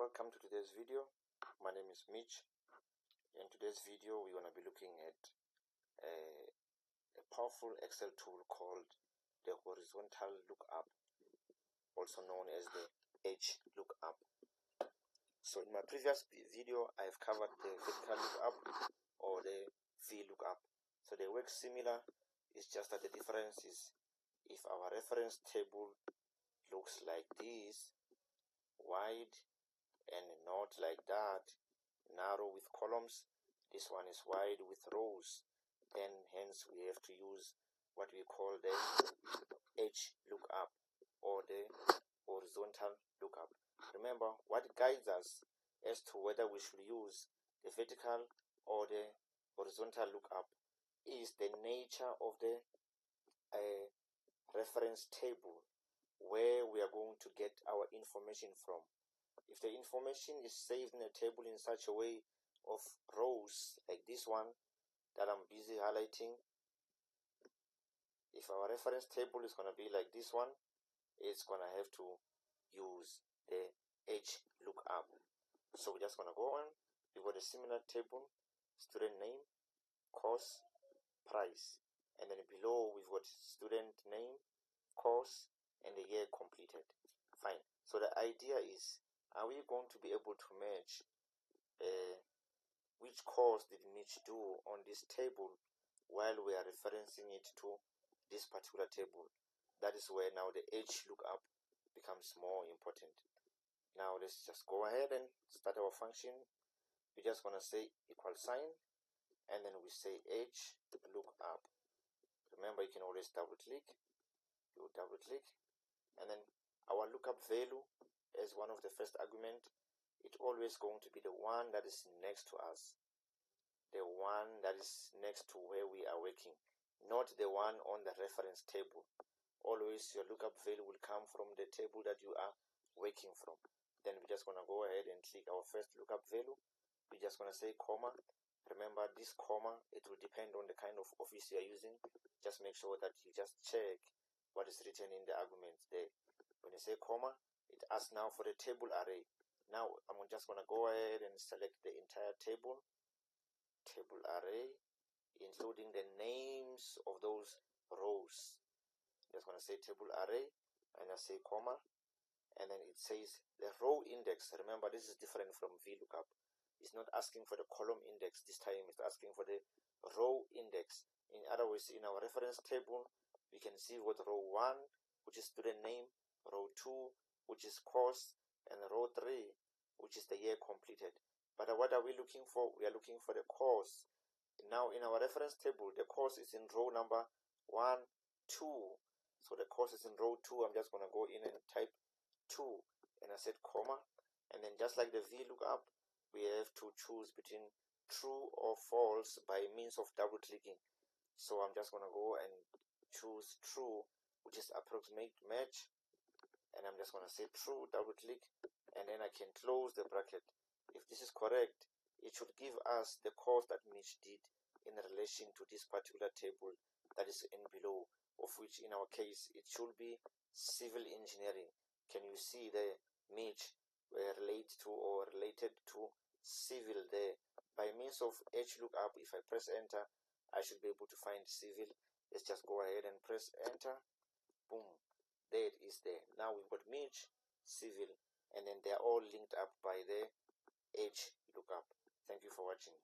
welcome to today's video. My name is Mitch. In today's video we're going to be looking at a powerful Excel tool called the horizontal lookup, also known as the H lookup. So in my previous video I've covered the vertical lookup or the V lookup. So they work similar, it's just that the difference is if our reference table looks like this, wide and not like that, narrow with columns, this one is wide with rows, then hence we have to use what we call the H lookup or the horizontal lookup. Remember, what guides us as to whether we should use the vertical or the horizontal lookup is the nature of the reference table where we are going to get our information from. If the information is saved in a table in such a way of rows like this one that I'm busy highlighting, if our reference table is going to be like this one, it's going to have to use the H lookup. So we're just going to go on. We've got a similar table, student name, course, price, and then below we've got student name, course, and the year completed. Fine. So the idea is, are we going to be able to match which course did Mitch do on this table while we are referencing it to this particular table? That is where now the H lookup becomes more important. Now let's just go ahead and start our function. We're just going to say equal sign, and then we say H lookup. Remember, you can always double click, and then our lookup value as one of the first argument, it's always going to be the one that is next to us, the one that is next to where we are working, not the one on the reference table. Always your lookup value will come from the table that you are working from. Then we're just going to go ahead and click our first lookup value. We're just going to say comma. Remember, this comma, it will depend on the kind of office you are using. Just make sure that you just check what is written in the arguments there. When you say comma, it asks now for the table array. Now I'm just going to go ahead and select the entire table array, including the names of those rows. I'm just going to say table array, and I say comma, and then it says the row index. Remember, this is different from VLOOKUP. It's not asking for the column index this time, it's asking for the row index. In other words, in our reference table we can see what row 1, which is student name, row 2, which is course, and row 3, which is the year completed. But what are we looking for? We are looking for the course. Now in our reference table, the course is in row number 1, 2. So the course is in row 2. I'm just going to go in and type 2, and I said comma, and then just like the VLOOKUP, we have to choose between true or false by means of double clicking. So I'm just going to go and choose true, which is approximate match, and I'm just going to say true, double click, and then I can close the bracket. If this is correct, it should give us the course that Mitch did in relation to this particular table that is in below, of which in our case it should be civil engineering. Can you see the Mitch related to civil there? By means of H lookup, if I press enter, I should be able to find civil. Let's just go ahead and press enter. Boom, there it is there. Now we've got Mitch, civil, and then they're all linked up by the H lookup. Thank you for watching.